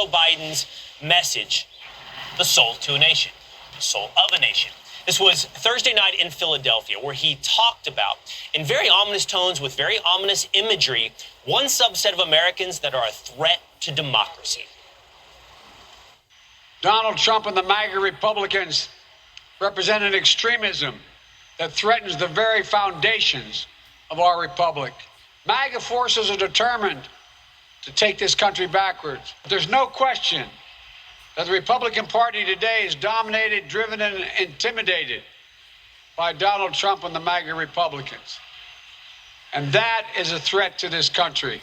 Biden's message, the soul to a nation, the soul of a nation. This was Thursday night in Philadelphia, where he talked about, in very ominous tones with very ominous imagery, one subset of Americans that are a threat to democracy. Donald Trump and the MAGA Republicans represent an extremism that threatens the very foundations of our republic. MAGA forces are determined to take this country backwards. There's no question that the Republican Party today is dominated, driven, and intimidated by Donald Trump and the MAGA Republicans. And that is a threat to this country.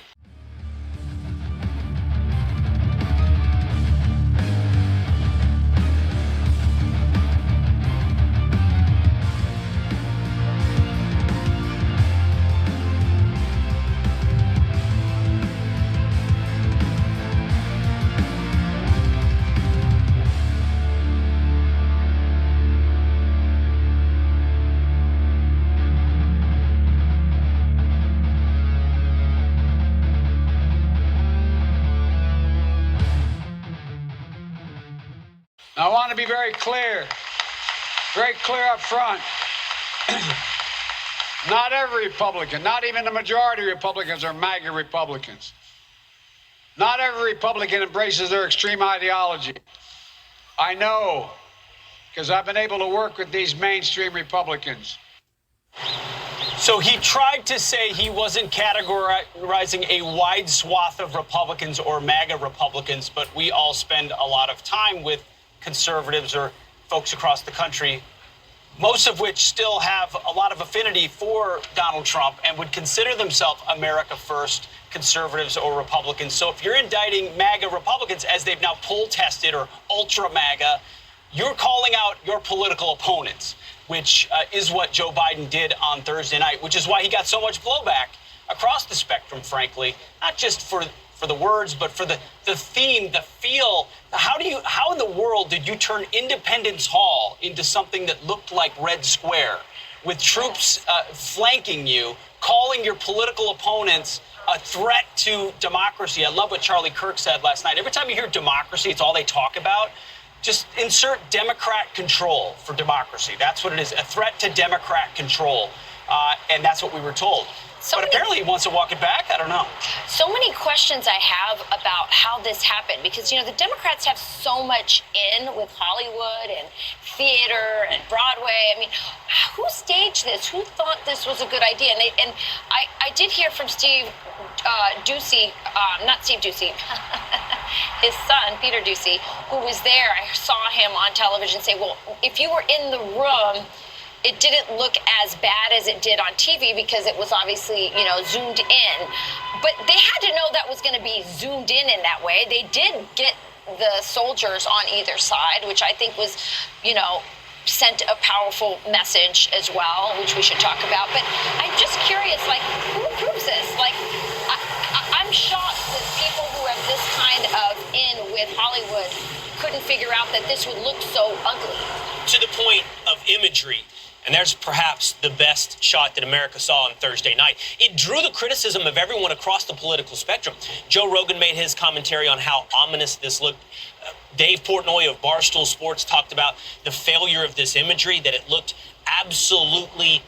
Now, I want to be very clear up front. Not every Republican, not even the majority of Republicans are MAGA Republicans. Not every Republican embraces their extreme ideology. I know, because I've been able to work with these mainstream Republicans. So he tried to say he wasn't categorizing a wide swath of Republicans or MAGA Republicans, but we all spend a lot of time with conservatives or folks across the country, most of which still have a lot of affinity for Donald Trump and would consider themselves America First conservatives or Republicans. So if you're indicting MAGA Republicans as they've now poll tested or ultra MAGA, you're calling out your political opponents, which is what Joe Biden did on Thursday night, which is why he got so much blowback across the spectrum, frankly, not just for the words, but for the theme, the feel. How in the world did you turn Independence Hall into something that looked like Red Square, with troops flanking you, calling your political opponents a threat to democracy? I love what Charlie Kirk said last night. Every time you hear democracy, it's all they talk about. Just insert Democrat control for democracy. That's what it is, a threat to Democrat control. And that's what we were told. But apparently he wants to walk it back. I don't know. So many questions I have about how this happened, because, you know, the Democrats have so much in with Hollywood and theater and Broadway. I mean, who staged this? Who thought this was a good idea? And I did hear from Steve Doocy, not Steve Doocy, his son, Peter Doocy, who was there. I saw him on television say, well, if you were in the room, it didn't look as bad as it did on TV because it was obviously, you know, zoomed in. But they had to know that was going to be zoomed in that way. They did get the soldiers on either side, which I think was, you know, sent a powerful message as well, which we should talk about. But I'm just curious, like, who approves this? Like, I'm shocked that people who have this kind of in with Hollywood couldn't figure out that this would look so ugly. To the point of imagery, and there's perhaps the best shot that America saw on Thursday night. It drew the criticism of everyone across the political spectrum. Joe Rogan made his commentary on how ominous this looked. Dave Portnoy of Barstool Sports talked about the failure of this imagery, that it looked absolutely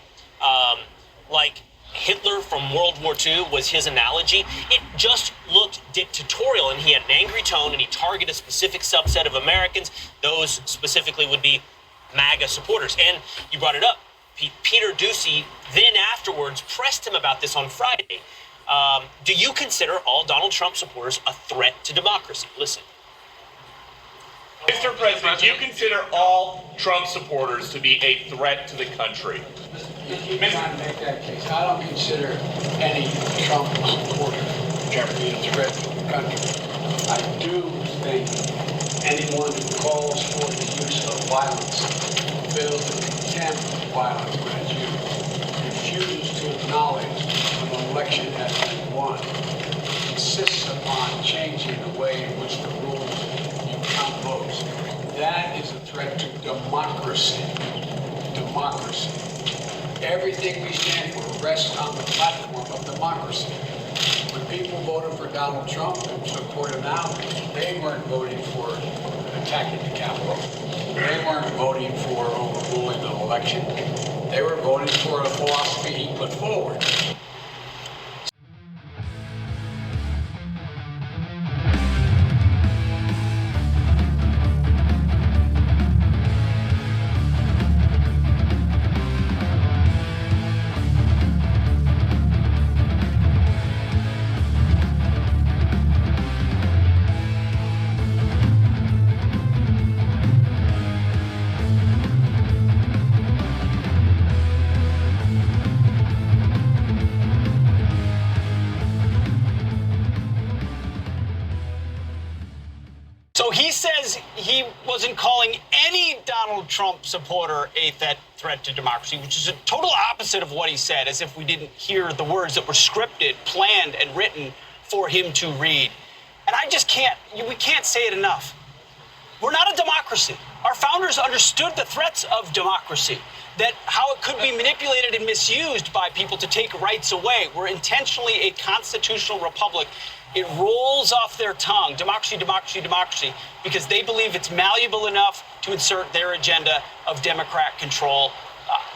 like Hitler from World War II was his analogy. It just looked dictatorial, and he had an angry tone, and he targeted a specific subset of Americans. Those specifically would be MAGA supporters. And you brought it up. Peter Doocy then afterwards pressed him about this on Friday. Do you consider all Donald Trump supporters a threat to democracy? Listen. Mr. President, do you consider all Trump supporters to be a threat to the country? You cannot make that case. I don't consider any Trump supporter to be a threat to the country. I do think anyone who calls for the use of violence, bills that contempt violence, as you refuse to acknowledge an election has been won, insists upon changing the way in which the rules you count votes. That is a threat to democracy. Democracy. Everything we stand for rests on the platform of democracy. When people voted for Donald Trump and support him now, they weren't voting for attacking the Capitol. They weren't voting for overruling the election. They were voting for the philosophy he put forward. So he says he wasn't calling any Donald Trump supporter a threat to democracy, which is a total opposite of what he said, as if we didn't hear the words that were scripted, planned, and written for him to read. And I just we can't say it enough. We're not a democracy. Our founders understood the threats of democracy, that how it could be manipulated and misused by people to take rights away. We're intentionally a constitutional republic. It rolls off their tongue, democracy, democracy, democracy, because they believe it's malleable enough to insert their agenda of Democrat control.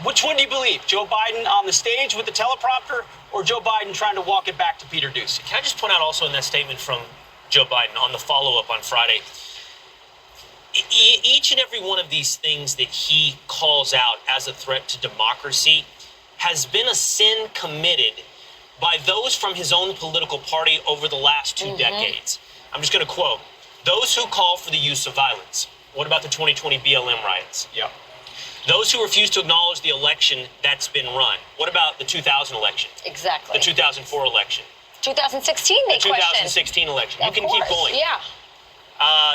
Which one do you believe? Joe Biden on the stage with the teleprompter, or Joe Biden trying to walk it back to Peter Doocy? Can I just point out also in that statement from Joe Biden on the follow-up on Friday, each and every one of these things that he calls out as a threat to democracy has been a sin committed by those from his own political party over the last two decades. I'm just going to quote, those who call for the use of violence. What about the 2020 BLM riots? Yep. Those who refuse to acknowledge the election that's been run. What about the 2000 election? Exactly. The 2004 election? 2016 they The 2016 election. You can keep going. Yeah.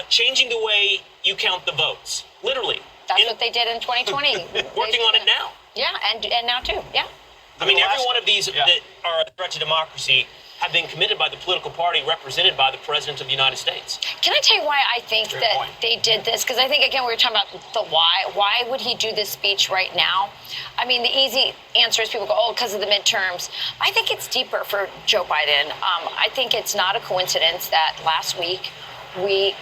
Changing the way you count the votes. Literally. That's what they did in 2020. Working on it now. Yeah, and now too. Yeah. I mean, every one of these that are a threat to democracy have been committed by the political party represented by the President of the United States. Can I tell you why I think that they did this? Because I think, again, we were talking about the why. Why would he do this speech right now? I mean, the easy answer is people go, oh, because of the midterms. I think it's deeper for Joe Biden. I think it's not a coincidence that last week we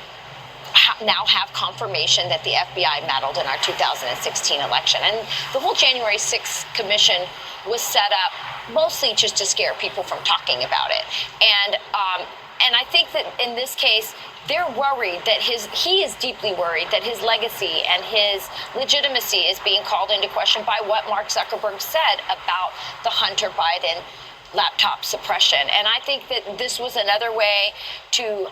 now have confirmation that the FBI meddled in our 2016 election. And the whole January 6th commission was set up mostly just to scare people from talking about it. And I think that in this case, they're worried that he is deeply worried that his legacy and his legitimacy is being called into question by what Mark Zuckerberg said about the Hunter Biden laptop suppression. And I think that this was another way to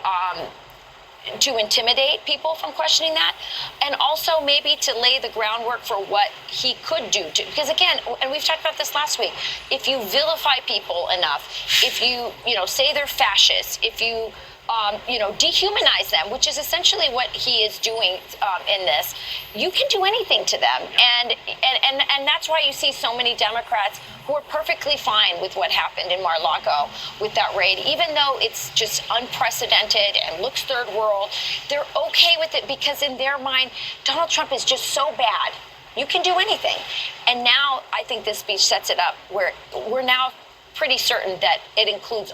intimidate people from questioning that, and also maybe to lay the groundwork for what he could do. Because again, and we've talked about this last week, if you vilify people enough, if you say they're fascists, if you dehumanize them, which is essentially what he is doing in this, you can do anything to them. And that's why you see so many Democrats who are perfectly fine with what happened in Mar-a-Lago with that raid, even though it's just unprecedented and looks third world. They're okay with it because in their mind, Donald Trump is just so bad. You can do anything. And now I think this speech sets it up where we're now pretty certain that it includes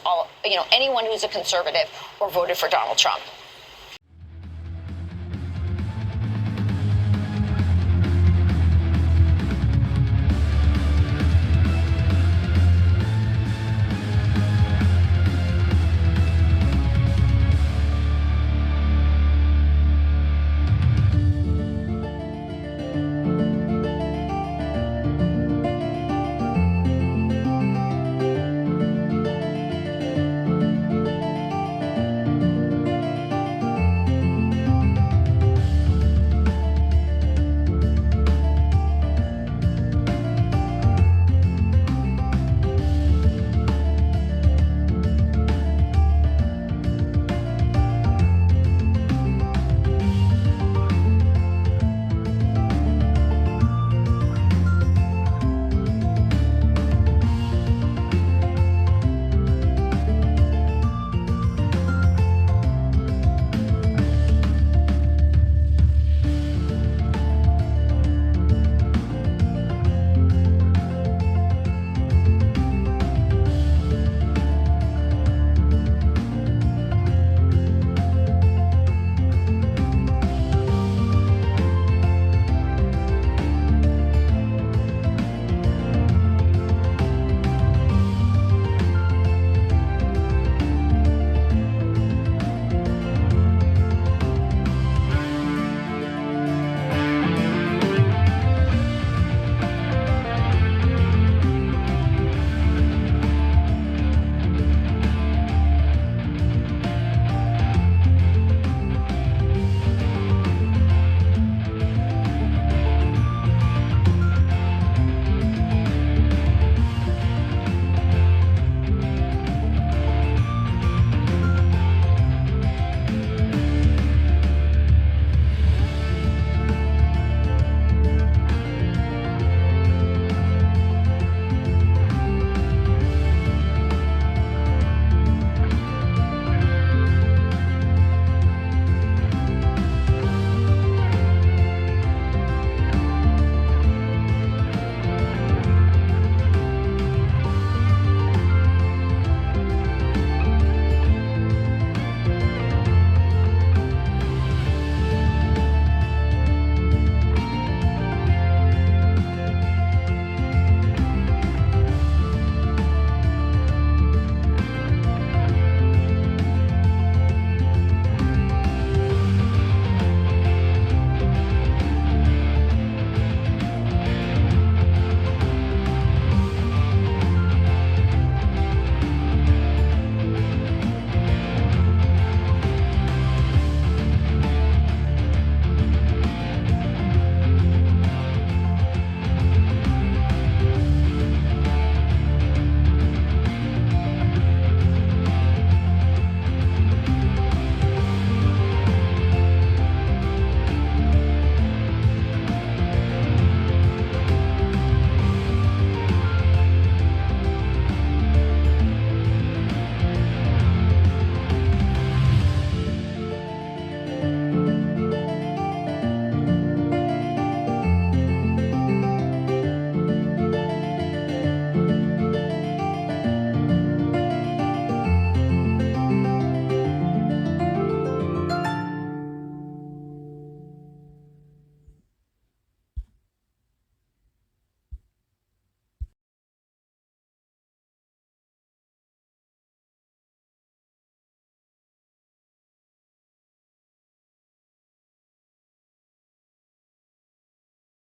anyone who's a conservative or voted for Donald Trump.